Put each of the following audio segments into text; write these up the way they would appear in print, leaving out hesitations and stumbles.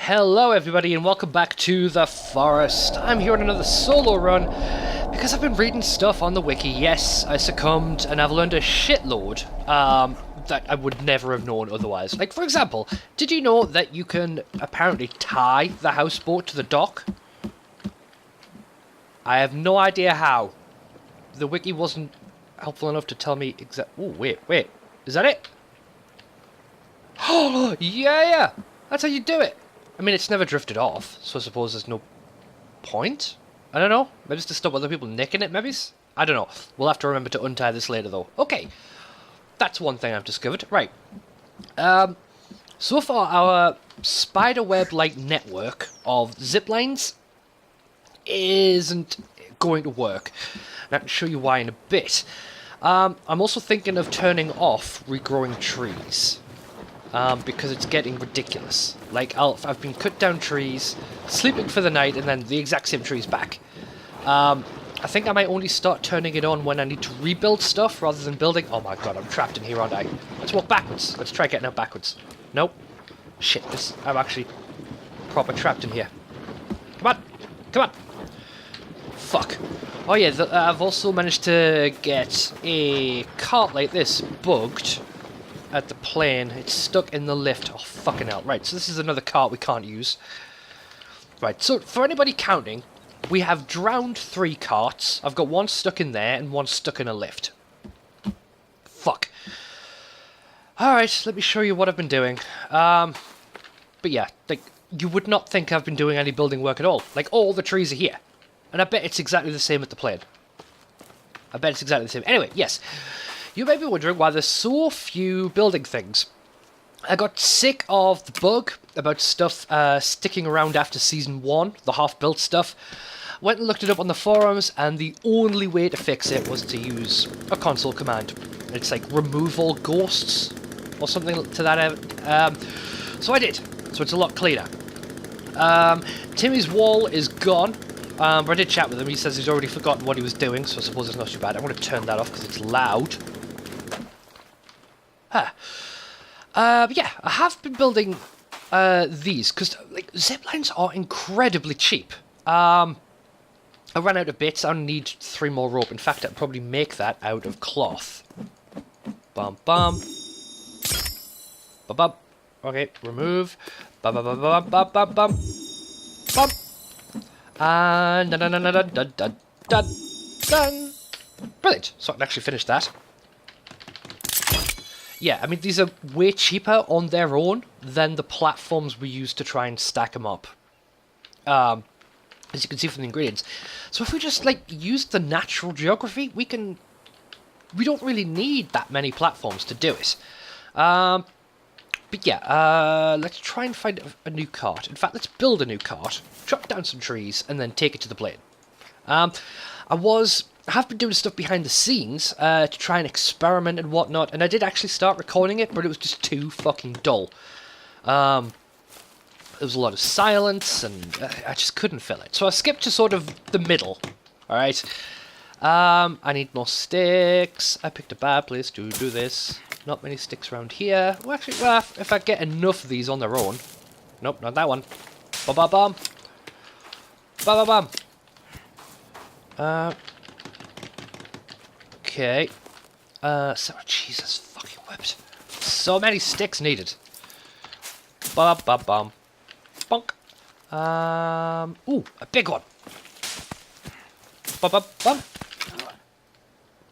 Hello everybody and welcome back to the forest. I'm here on another solo run because I've been reading stuff on the wiki. Yes, I succumbed and I've learned a shitload that I would never have known otherwise. Like, for example, did you know that you can apparently tie the houseboat to the dock? I have no idea how. The wiki wasn't helpful enough to tell me exactly. Oh, wait. Is that it? Oh, yeah. That's how you do it. I mean, it's never drifted off, so I suppose there's no point? I don't know. Maybe it's to stop other people nicking it, maybe? I don't know. We'll have to remember to untie this later, though. Okay. That's one thing I've discovered. Right. So far, our spiderweb-like network of ziplines isn't going to work. And I can show you why in a bit. I'm also thinking of turning off regrowing trees. Because it's getting ridiculous. Like, I've been cut down trees, sleeping for the night, and then the exact same trees back. I think I might only start turning it on when I need to rebuild stuff rather than building. Oh my god, I'm trapped in here, aren't I? Let's walk backwards. Let's try getting out backwards. Nope. Shit, I'm actually proper trapped in here. Come on. Fuck. Oh yeah, I've also managed to get a cart like this bugged at the plane. It's stuck in the lift. Oh, fucking hell. Right, so this is another cart we can't use. Right, so for anybody counting, we have drowned 3 carts. I've got one stuck in there and one stuck in a lift. Fuck. Alright, let me show you what I've been doing. But yeah, like, you would not think I've been doing any building work at all. Like, all the trees are here. And I bet it's exactly the same at the plane. I bet it's exactly the same. Anyway, yes. You may be wondering why there's so few building things. I got sick of the bug about stuff sticking around after Season 1, the half-built stuff. Went and looked it up on the forums, and the only way to fix it was to use a console command. It's like remove all ghosts, or something to that end. So I did, so it's a lot cleaner. Timmy's wall is gone, but I did chat with him. He says he's already forgotten what he was doing, so I suppose it's not too bad. I'm going to turn that off because it's loud. Yeah, I have been building these because like ziplines are incredibly cheap. I ran out of bits. I need 3 more rope. In fact, I'd probably make that out of cloth. Bum. Okay, remove. Bum. And done. Brilliant. So I can actually finish that. Yeah, I mean, these are way cheaper on their own than the platforms we use to try and stack them up. As you can see from the ingredients. So if we just, like, use the natural geography, we don't really need that many platforms to do it. But yeah, let's try and find a new cart. In fact, let's build a new cart, chop down some trees, and then take it to the plane. I have been doing stuff behind the scenes to try and experiment and whatnot, and I did actually start recording it, but it was just too fucking dull. There was a lot of silence, and I just couldn't fill it. So I skipped to sort of the middle, alright? I need more sticks. I picked a bad place to do this. Not many sticks around here. Well, actually, if I get enough of these on their own. Nope, not that one. Bum. Okay. So, Jesus fucking whipped. So many sticks needed. Bum. Bonk. Ooh, a big one. Bum.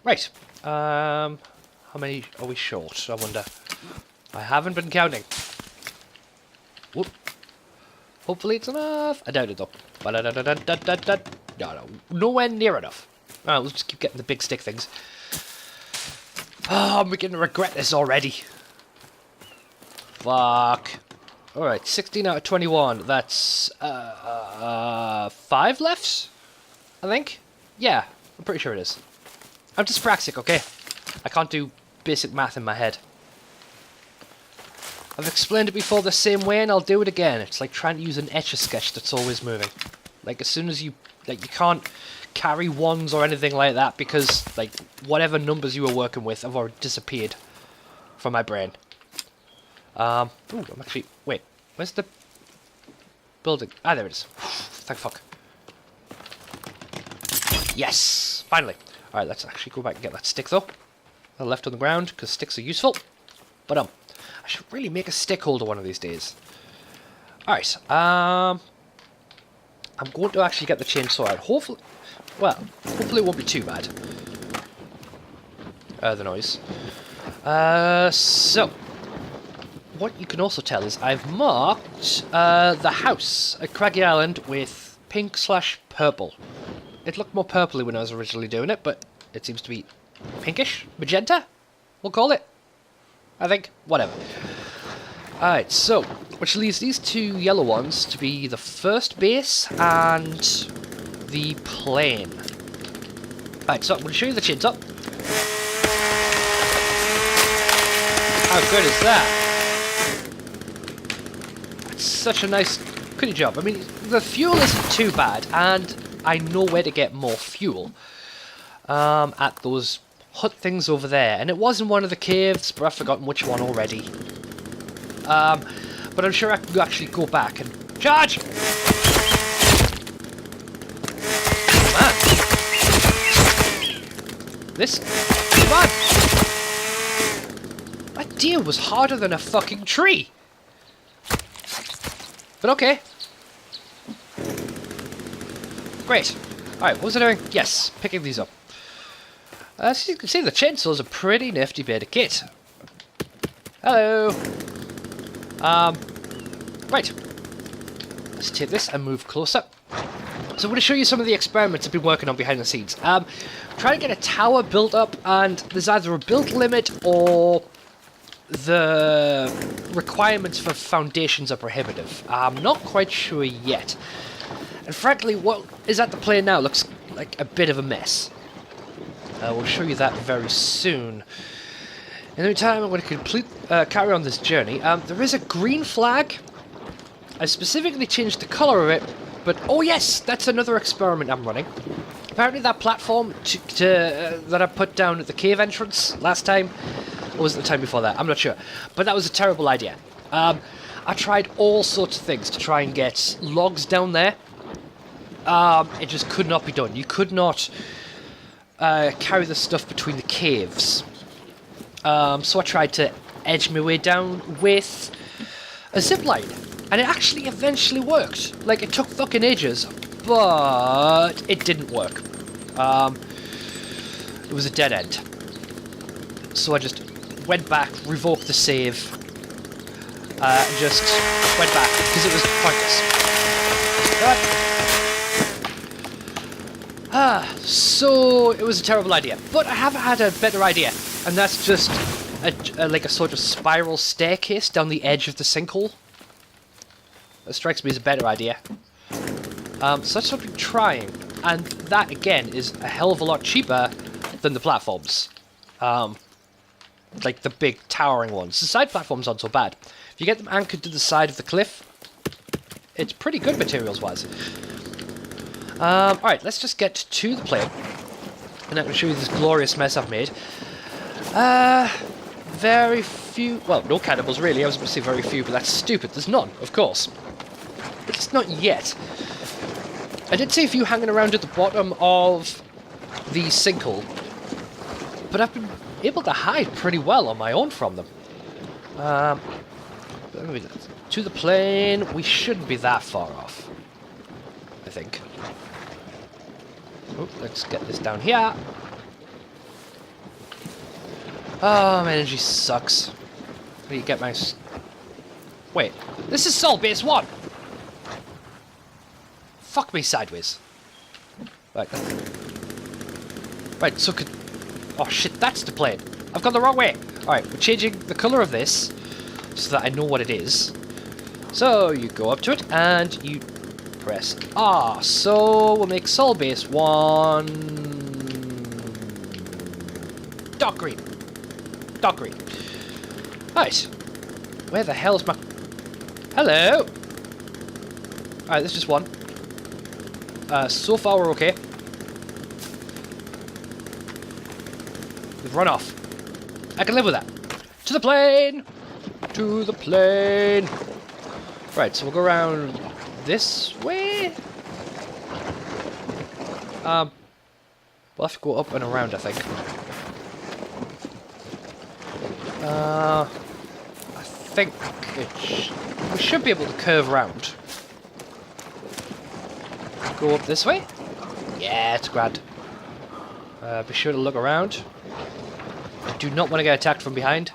Right. How many are we short, I wonder? I haven't been counting. Whoop. Hopefully it's enough. I doubt it though. No, nowhere near enough. Alright, we'll just keep getting the big stick things. Oh, I'm beginning to regret this already. Fuck. Alright, 16 out of 21. That's 5 left? I think? Yeah, I'm pretty sure it is. I'm dyspraxic, okay? I can't do basic math in my head. I've explained it before the same way and I'll do it again. It's like trying to use an Etch-a-Sketch that's always moving. Like, as soon as you can't carry ones or anything like that because, like, whatever numbers you were working with have already disappeared from my brain. Ooh, I'm actually... Wait, where's the building? Ah, there it is. Thank fuck. Yes! Finally. Alright, let's actually go back and get that stick, though. Left on the ground, because sticks are useful. But, I should really make a stick holder one of these days. Alright, I'm going to actually get the chainsaw out. Hopefully it won't be too bad. The noise. So, what you can also tell is I've marked the house at Craggy Island with pink/purple. It looked more purpley when I was originally doing it, but it seems to be pinkish? Magenta? We'll call it. I think. Whatever. Alright, so, which leaves these two yellow ones to be the first base and the plane. Alright, so I'm going to show you the chainsaw. How good is that? That's such a nice, good job. I mean, the fuel isn't too bad, and I know where to get more fuel. At those hut things over there. And it was in one of the caves, but I've forgotten which one already. But I'm sure I can actually go back and charge! Come on! This? Come on! That deer was harder than a fucking tree! But okay. Great. Alright, what was I doing? Yes, picking these up. As you can see, the chainsaw's a pretty nifty bit of kit. Hello! Right. Let's take this and move closer. So I'm going to show you some of the experiments I've been working on behind the scenes. Trying to get a tower built up, and there's either a build limit or the requirements for foundations are prohibitive. I'm not quite sure yet. And frankly, what is at the play now looks like a bit of a mess. We'll show you that very soon. In the meantime, I'm going to carry on this journey. There is a green flag. I specifically changed the colour of it, but oh yes, that's another experiment I'm running. Apparently that platform that I put down at the cave entrance last time, or was it the time before that? I'm not sure. But that was a terrible idea. I tried all sorts of things to try and get logs down there. It just could not be done. You could not carry the stuff between the caves. So I tried to edge my way down with a zipline, and it actually eventually worked. Like, it took fucking ages, but it didn't work. It was a dead end. So I just went back, revoked the save, and just went back, because it was pointless. So it was a terrible idea, but I have had a better idea, and that's just like a sort of spiral staircase down the edge of the sinkhole. That strikes me as a better idea. So that's what I'm trying, and that again is a hell of a lot cheaper than the platforms. Like the big towering ones. The side platforms aren't so bad. If you get them anchored to the side of the cliff, it's pretty good materials-wise. Alright, let's just get to the plane. And I'm going to show you this glorious mess I've made. Very few... Well, no cannibals, really. I was going to say very few, but that's stupid. There's none, of course. But it's not yet. I did see a few hanging around at the bottom of the sinkhole. But I've been able to hide pretty well on my own from them. To the plane. We shouldn't be that far off, I think. Oh, let's get this down here. Oh, my energy sucks. How do you get my... Wait, this is Sol Base 1! Fuck me sideways. Right. Right, so could... Oh shit, that's the plane. I've gone the wrong way. Alright, we're changing the colour of this so that I know what it is. So, you go up to it and you press R. So, we'll make Sol Base 1... Dark green. Dark green. Right. Where the hell's my... Hello? Alright, there's just one. So far we're okay. We've run off. I can live with that. To the plane! To the plane! Right, so we'll go around this way. We'll have to go up and around, I think. I think we should be able to curve around. Go up this way. Yeah, it's grand. Be sure to look around. I do not want to get attacked from behind.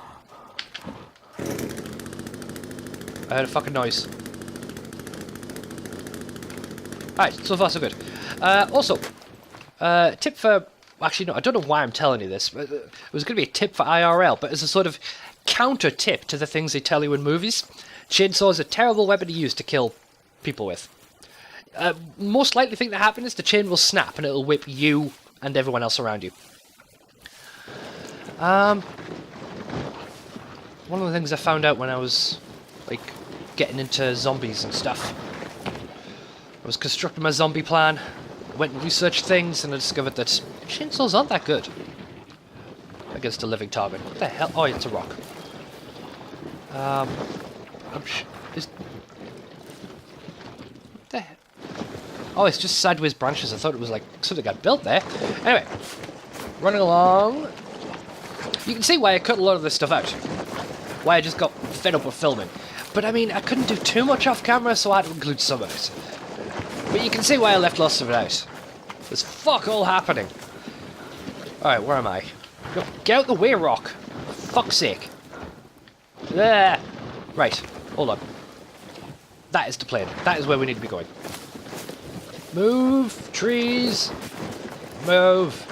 I heard a fucking noise. Alright, so far so good. Also, tip for... Actually, no, I don't know why I'm telling you this. But it was going to be a tip for IRL, but as a sort of counter tip to the things they tell you in movies. Chainsaw is a terrible weapon to use to kill people with. Most likely thing that happens is the chain will snap and it'll whip you and everyone else around you. One of the things I found out when I was, like, getting into zombies and stuff. I was constructing my zombie plan, went and researched things, and I discovered that chainsaws aren't that good against a living target. What the hell? Oh, it's a rock. What the hell? Oh, it's just sideways branches. I thought it was like something got built there. Anyway, running along. You can see why I cut a lot of this stuff out. Why I just got fed up with filming. But I mean, I couldn't do too much off camera, so I had to include some of it. But you can see why I left lots of it out. There's fuck all happening. Alright, where am I? Get out the way, rock. For fuck's sake. There. Right, hold on. That is the plan. That is where we need to be going. Move, trees. Move.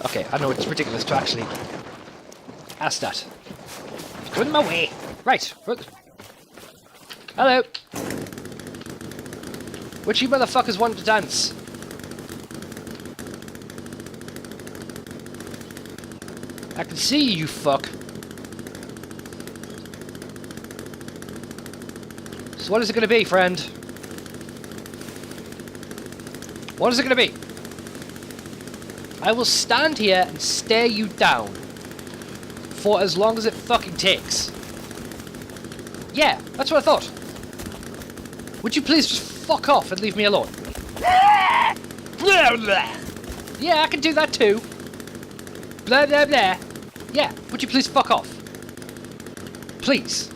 Okay, I know it's ridiculous to actually ask that. It's going my way. Right. Hello. Which you motherfuckers want to dance? I can see you, fuck. So what is it going to be, friend? What is it going to be? I will stand here and stare you down for as long as it fucking takes. Yeah, that's what I thought. Would you please just fuck off and leave me alone? Yeah, I can do that too. Blah, blah, blah. Yeah, would you please fuck off? Please.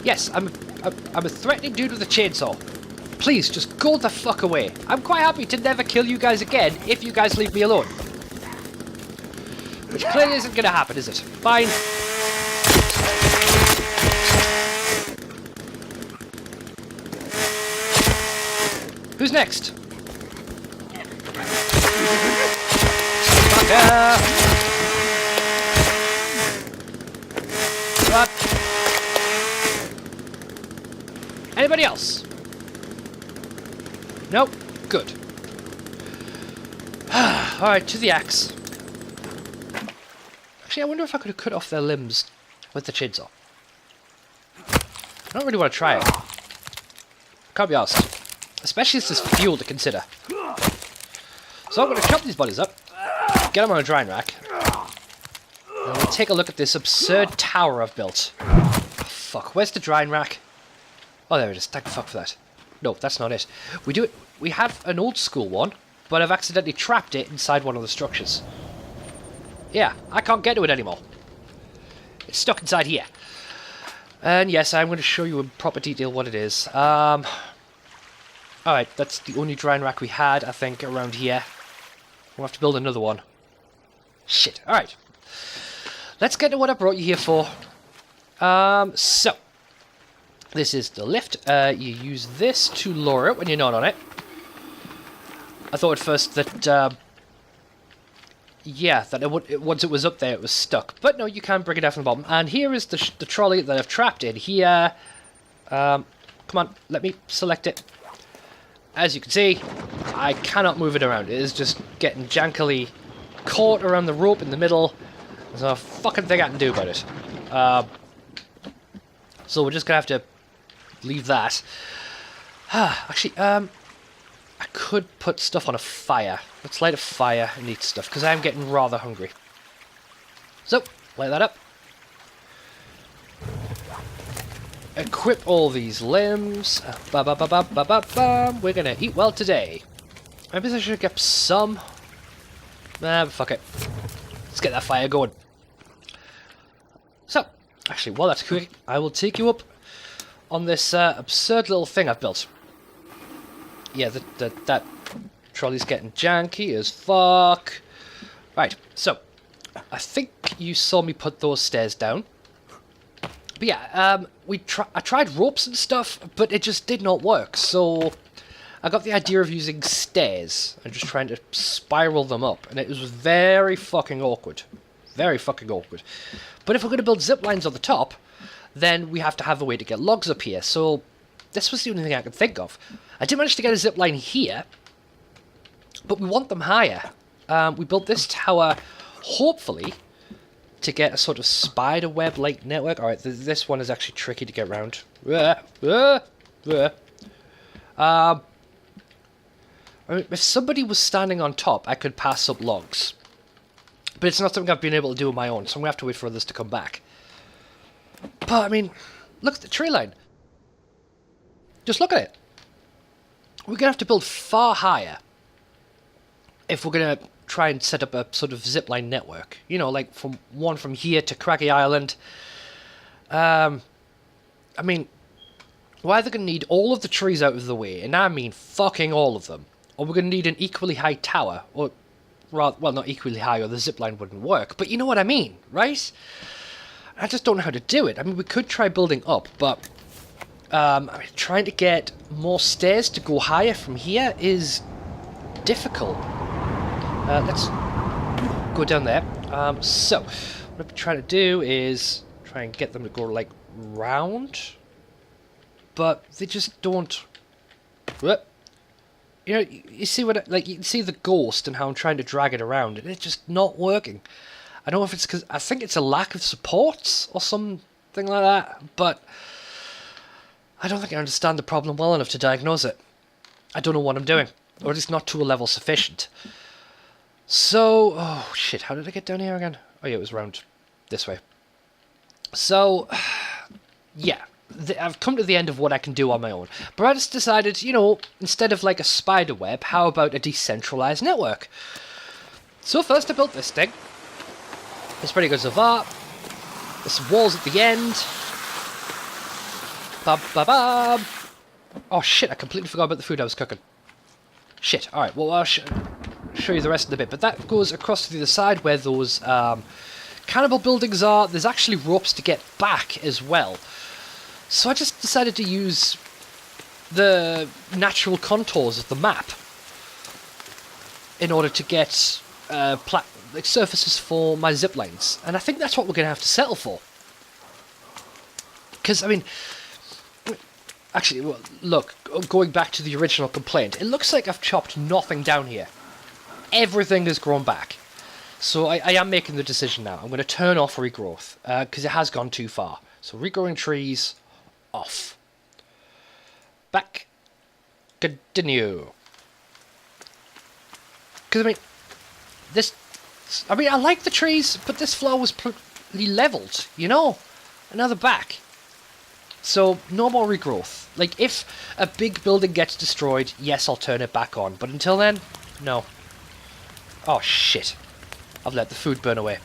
Yes, I'm a threatening dude with a chainsaw. Please, just go the fuck away. I'm quite happy to never kill you guys again if you guys leave me alone. Which clearly isn't gonna happen, is it? Fine. Who's next? Fucker! What? Anybody else? Nope. Good. Alright, to the axe. Actually, I wonder if I could have cut off their limbs with the chainsaw. I don't really want to try it. Can't be asked. Especially as there's fuel to consider. So I'm going to chop these bodies up, get them on a drying rack, and we'll take a look at this absurd tower I've built. Oh, fuck, where's the drying rack? Oh, there it is. Thank fuck for that. No, that's not it. We have an old school one, but I've accidentally trapped it inside one of the structures. Yeah, I can't get to it anymore. It's stuck inside here. And yes, I'm going to show you in proper detail what it is. Alright, that's the only drying rack we had, I think, around here. We'll have to build another one. Shit, alright. Let's get to what I brought you here for. So. This is the lift. You use this to lower it when you're not on it. I thought at first that, yeah, that once it was up there, it was stuck. But no, you can bring it down from the bottom. And here is the trolley that I've trapped in here. Come on, let me select it. As you can see, I cannot move it around. It is just getting jankily caught around the rope in the middle. There's not a fucking thing I can do about it. So we're just going to have to leave that. Actually, I could put stuff on a fire. Let's light a fire and eat stuff, because I'm getting rather hungry. So, light that up. equip all these limbs. Ba ba ba ba ba ba ba. We're gonna eat well today. Maybe I should get some. Fuck it. Let's get that fire going. So, actually, while that's cooking, I will take you up on this absurd little thing I've built. Yeah, that trolley's getting janky as fuck. Right, so, I think you saw me put those stairs down. But yeah, I tried ropes and stuff, but it just did not work, so I got the idea of using stairs and just trying to spiral them up, and it was very fucking awkward. Very fucking awkward. But if we're going to build zip lines on the top, then we have to have a way to get logs up here, so this was the only thing I could think of. I did manage to get a zip line here, but we want them higher. We built this tower, hopefully, to get a sort of spider web-like network. Alright, this one is actually tricky to get around. If somebody was standing on top, I could pass up logs. But it's not something I've been able to do on my own, so I'm going to have to wait for others to come back. But, I mean, look at the tree line. Just look at it. We're going to have to build far higher if we're going to try and set up a sort of zipline network. You know, like from here to Craggy Island. I mean, we're either going to need all of the trees out of the way, and I mean fucking all of them, or we're going to need an equally high tower, or rather, well, not equally high, or the zipline wouldn't work, but you know what I mean, right? I just don't know how to do it. I mean, we could try building up, but I mean, trying to get more stairs to go higher from here is difficult. Let's go down there. So, what I'm trying to do is try and get them to go, like, round. But they just don't... You know, you see what... Like, you can see the ghost and how I'm trying to drag it around, and it's just not working. I don't know if it's because... I think it's a lack of supports or something like that, but I don't think I understand the problem well enough to diagnose it. I don't know what I'm doing, or at least not to a level sufficient. So, oh shit, how did I get down here again? Oh yeah, it was around this way. So, yeah, I've come to the end of what I can do on my own. But I just decided, you know, instead of like a spider web, how about a decentralized network? So first I built this thing. It's pretty good so far. There's some walls at the end. Ba-ba-ba. Oh shit, I completely forgot about the food I was cooking. Shit, alright, well I'll show you the rest of the bit, but that goes across to the other side where those cannibal buildings are. There's actually ropes to get back as well. So I just decided to use the natural contours of the map in order to get like surfaces for my zip lines, and I think that's what we're going to have to settle for. Because, I mean, actually, well, look, going back to the original complaint, it looks like I've chopped nothing down here. Everything has grown back. So I am making the decision now. I'm going to turn off regrowth, because it has gone too far. So regrowing trees, off. Back. Continue. Because, I mean, I like the trees, but this floor was pretty leveled, you know? And now they're back. So, no more regrowth. Like, if a big building gets destroyed, yes, I'll turn it back on. But until then, no. Oh, shit. I've let the food burn away.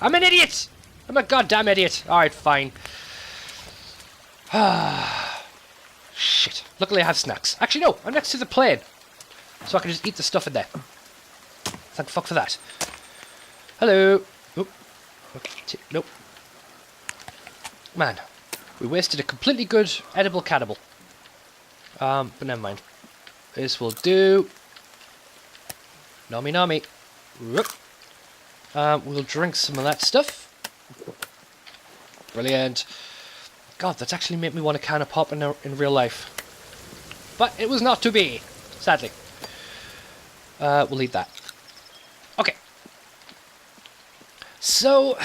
I'm an idiot! I'm a goddamn idiot. Alright, fine. Shit. Luckily I have snacks. Actually, no. I'm next to the plane. So I can just eat the stuff in there. Thank fuck for that. Hello. Oop. Okay. Nope. Man. We wasted a completely good edible cannibal. But never mind. This will do. Nommy nommy. Whoop. We'll drink some of that stuff. Brilliant. God, that's actually made me want a can of pop in real life. But it was not to be, sadly. We'll eat that. Okay. So,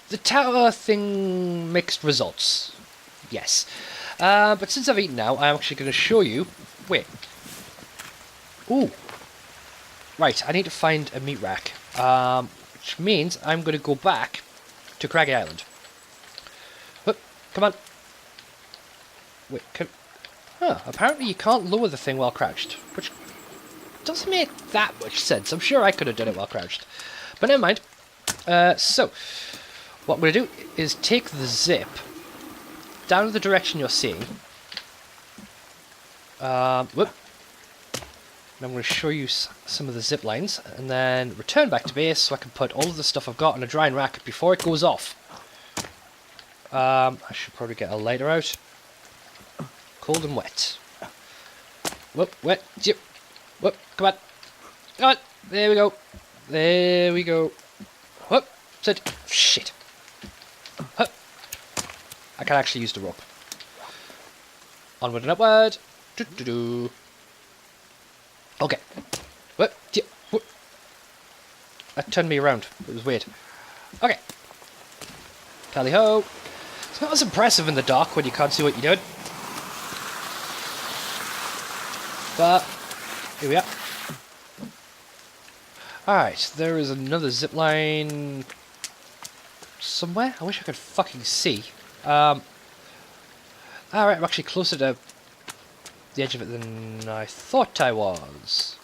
the tower thing mixed results. Yes. But since I've eaten now, I'm actually going to show you... Wait. Ooh. Right, I need to find a meat rack. Which means I'm going to go back to Craggy Island. Come on. Wait, can... Huh, apparently you can't lower the thing while crouched, which doesn't make that much sense. I'm sure I could have done it while crouched. But never mind. So, what I'm going to do is take the zip down the direction you're seeing. Whoop. And I'm going to show you some of the zip lines, and then return back to base so I can put all of the stuff I've got on a drying rack before it goes off. I should probably get a lighter out. Cold and wet. Whoop, wet, zip. Whoop, come on. Come on. There we go. There we go. Whoop, sit. Shit. Hup. I can actually use the rope. Onward and upward. Do-do-do. Okay. Whoop, zip. Whoop. That turned me around. It was weird. Okay. Tally ho. It's not as impressive in the dark when you can't see what you're doing. But here we are. Alright, there is another zip line somewhere. I wish I could fucking see. Alright, I'm actually closer to the edge of it than I thought I was.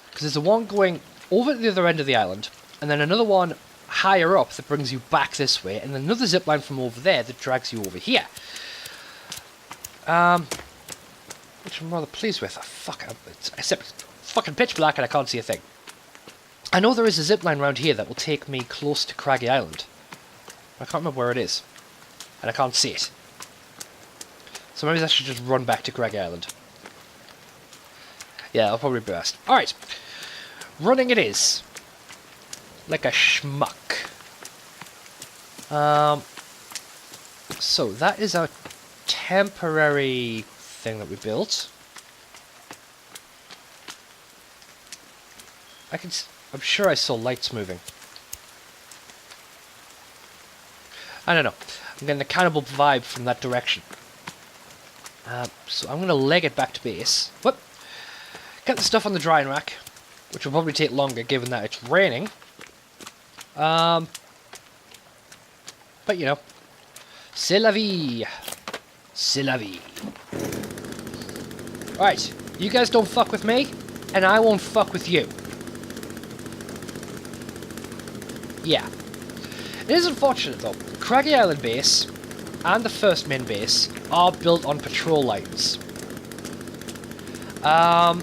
Because there's a one going over at the other end of the island, and then another one higher up that brings you back this way, and then another zip line from over there that drags you over here. Which I'm rather pleased with. Except it's fucking pitch black and I can't see a thing. I know there is a zip line around here that will take me close to Craggy Island. I can't remember where it is. And I can't see it. So maybe I should just run back to Craggy Island. Yeah, that'll probably be best. Alright. Running it is. Like a schmuck. So that is our temporary thing that we built. I'm sure I saw lights moving. I don't know. I'm getting a cannibal vibe from that direction. So I'm going to leg it back to base. Whoop. Get the stuff on the drying rack, which will probably take longer given that it's raining. But you know, c'est la vie. C'est la vie. Alright, you guys don't fuck with me, and I won't fuck with you. Yeah. It is unfortunate though. Craggy Island base and the first main base are built on patrol lines. I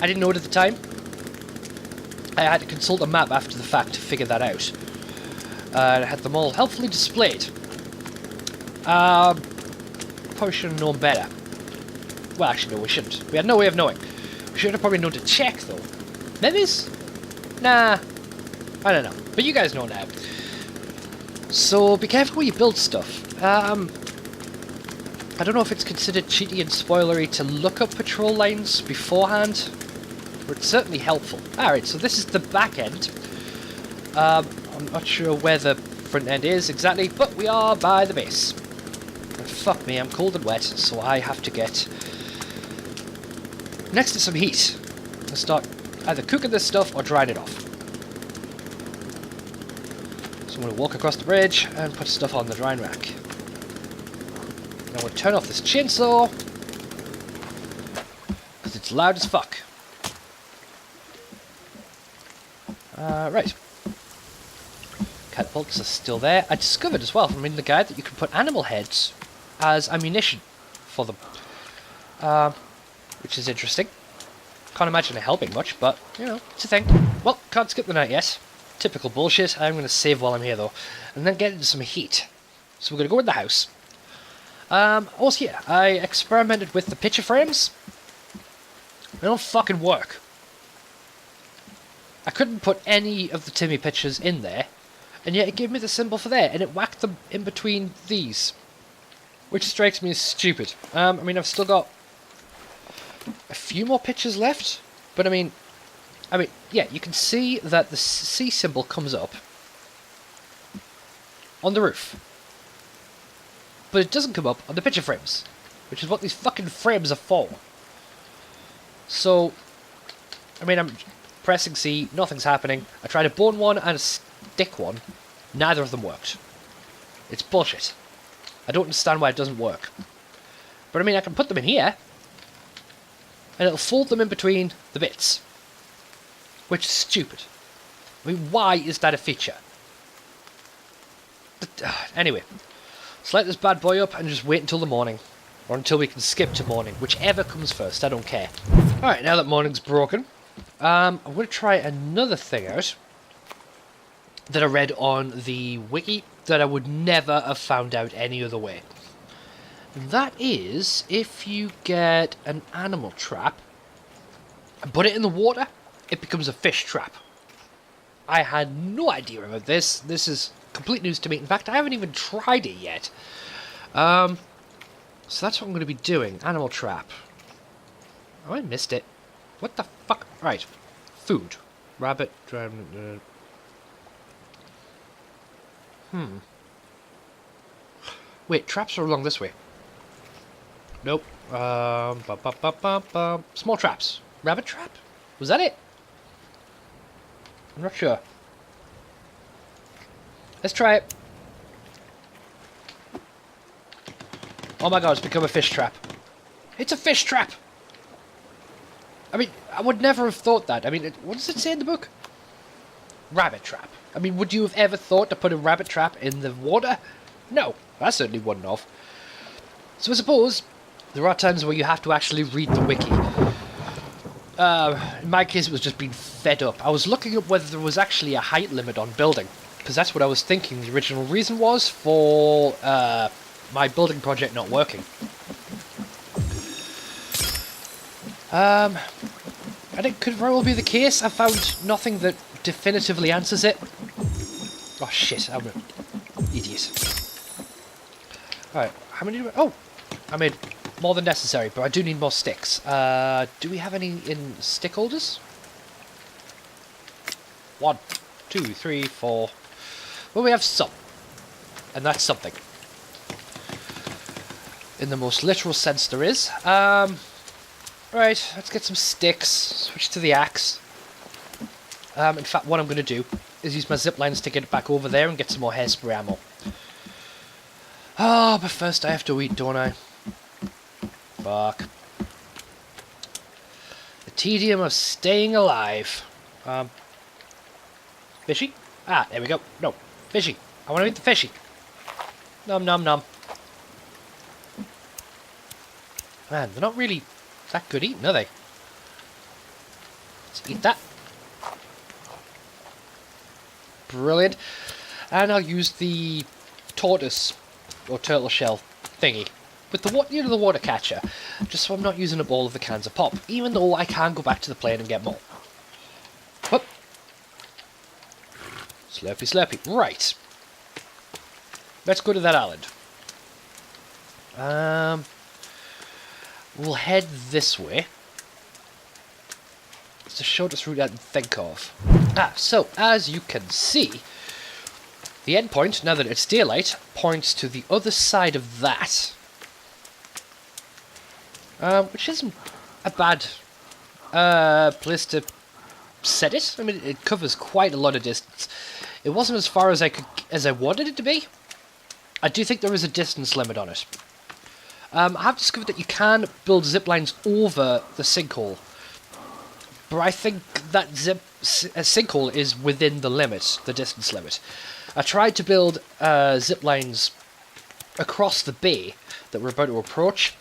didn't know it at the time. I had to consult a map after the fact to figure that out. I had them all helpfully displayed. Probably should have known better. Well, actually, no, we shouldn't. We had no way of knowing. We should have probably known to check, though. Maybe? Nah. I don't know. But you guys know now. So, be careful where you build stuff. I don't know if it's considered cheaty and spoilery to look up patrol lines beforehand, but it's certainly helpful. Alright, so this is the back end. I'm not sure where the front end is exactly, but we are by the base. And fuck me, I'm cold and wet, so I have to get next to some heat and start either cooking this stuff or drying it off. So I'm going to walk across the bridge and put stuff on the drying rack. Now we'll turn off this chainsaw because it's loud as fuck. Right. Catapults are still there. I discovered as well from reading the guide that you can put animal heads as ammunition for them. Which is interesting. Can't imagine it helping much, but, you know, it's a thing. Well, can't skip the night yet. Typical bullshit. I'm going to save while I'm here, though. And then get into some heat. So we're going to go in the house. Also, yeah, I experimented with the picture frames. They don't fucking work. I couldn't put any of the Timmy pictures in there, and yet it gave me the symbol for there, and it whacked them in between these. Which strikes me as stupid. I mean, I've still got a few more pictures left, but I mean, yeah, you can see that the C symbol comes up on the roof. But it doesn't come up on the picture frames, which is what these fucking frames are for. So, I mean, I'm pressing C, nothing's happening. I tried a bone one and a stick one. Neither of them worked. It's bullshit. I don't understand why it doesn't work. But I mean, I can put them in here, and it'll fold them in between the bits. Which is stupid. I mean, why is that a feature? Anyway, let's light this bad boy up and just wait until the morning. Or until we can skip to morning. Whichever comes first, I don't care. Alright, now that morning's broken, I'm going to try another thing out that I read on the wiki that I would never have found out any other way. And that is, if you get an animal trap and put it in the water, it becomes a fish trap. I had no idea about this. This is complete news to me. In fact, I haven't even tried it yet. So that's what I'm going to be doing. Animal trap. Oh, I missed it. What the fuck? Right. Food. Rabbit. Wait, traps are along this way. Nope. Small traps. Rabbit trap? Was that it? I'm not sure. Let's try it. Oh my god, it's become a fish trap. It's a fish trap! I mean, I would never have thought that. I mean, what does it say in the book? Rabbit trap. I mean, would you have ever thought to put a rabbit trap in the water? No, I certainly wouldn't have. So I suppose there are times where you have to actually read the wiki. In my case, it was just being fed up. I was looking up whether there was actually a height limit on building, because that's what I was thinking the original reason was for my building project not working. And it could very well be the case. I found nothing that definitively answers it. Oh shit, I'm an idiot. Alright, how many do I... Oh! I made more than necessary, but I do need more sticks. Do we have any in stick holders? 1, 2, 3, 4... Well, we have some. And that's something. In the most literal sense there is. Right, let's get some sticks. Switch to the axe. In fact, what I'm going to do is use my zip lines to get it back over there and get some more hairspray ammo. Oh, but first I have to eat, don't I? Fuck. The tedium of staying alive. Fishy? Ah, there we go. No, fishy. I want to eat the fishy. Nom nom nom. Man, they're not really that good eating, are they? Let's eat that. Brilliant. And I'll use the tortoise or turtle shell thingy with the water, the water catcher, just so I'm not using up all of the cans of pop, even though I can go back to the plane and get more. Whoop. Slurpy slurpy. Right. Let's go to that island. We'll head this way. It's the shortest route I can think of. So, as you can see, the endpoint, now that it's daylight, points to the other side of that. Which isn't a bad place to set it. I mean, it covers quite a lot of distance. It wasn't as far as I wanted it to be. I do think there is a distance limit on it. I have discovered that you can build zip lines over the sinkhole, but I think that sinkhole is within the limit, the distance limit. I tried to build zip lines across the bay that we're about to approach,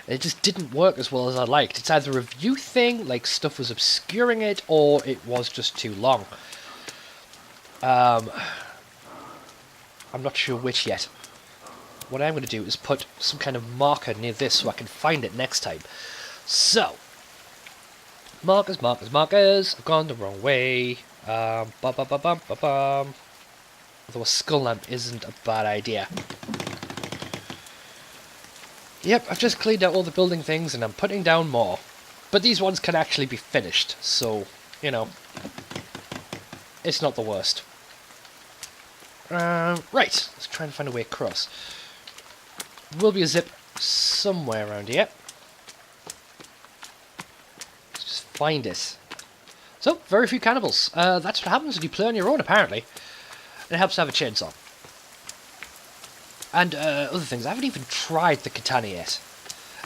and it just didn't work as well as I liked. It's either a view thing, like stuff was obscuring it, or it was just too long. I'm not sure which yet. What I'm going to do is put some kind of marker near this so I can find it next time. So, markers, markers, markers. I've gone the wrong way. Although a skull lamp isn't a bad idea. Yep, I've just cleaned out all the building things and I'm putting down more. But these ones can actually be finished, so, you know, it's not the worst. Right, let's try and find a way across. Will be a zip somewhere around here. Let's just find it. So, very few cannibals. That's what happens when you play on your own, apparently. And it helps to have a chainsaw. And other things. I haven't even tried the katana yet.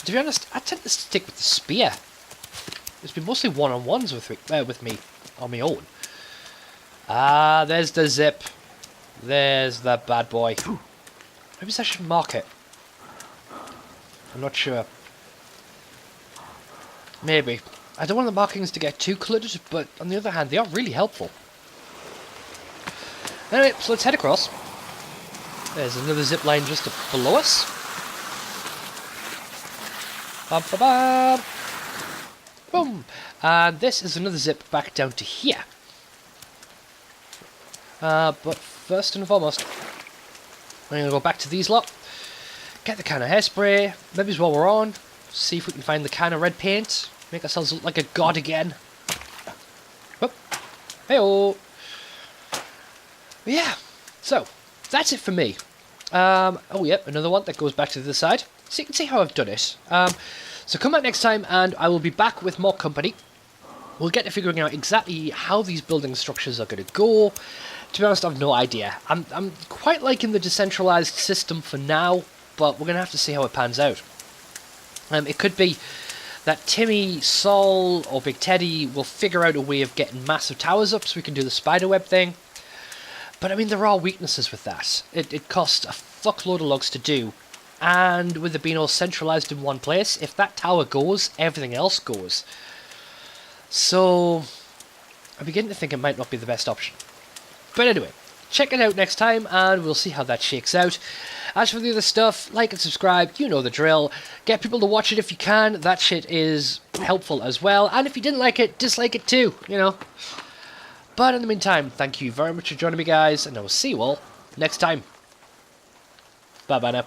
To be honest, I tend to stick with the spear. It's been mostly one-on-ones with me on my own. Ah, there's the zip. There's that bad boy. Maybe I should mark it. I'm not sure. Maybe. I don't want the markings to get too cluttered, but on the other hand, they are really helpful. Anyway, so let's head across. There's another zip line just below us. Bum, ba, bum. Boom. And this is another zip back down to here. But first and foremost, I'm going to go back to these lot. Get the can of hairspray. Maybe while we're on, see if we can find the can of red paint. Make ourselves look like a god again. Oh. Hey-oh. Yeah, so that's it for me. Oh, yep, another one that goes back to the other side. So you can see how I've done it. So come back next time and I will be back with more company. We'll get to figuring out exactly how these building structures are going to go. To be honest, I've no idea. I'm quite liking the decentralized system for now, but we're going to have to see how it pans out. It could be that Timmy, Sol, or Big Teddy will figure out a way of getting massive towers up so we can do the spiderweb thing. But I mean, there are weaknesses with that. It costs a fuckload of logs to do, and with it being all centralized in one place, if that tower goes, everything else goes. So, I begin to think it might not be the best option. But anyway, check it out next time, and we'll see how that shakes out. As for the other stuff, like and subscribe, you know the drill. Get people to watch it if you can, that shit is helpful as well. And if you didn't like it, dislike it too, you know. But in the meantime, thank you very much for joining me, guys, and I will see you all next time. Bye-bye now.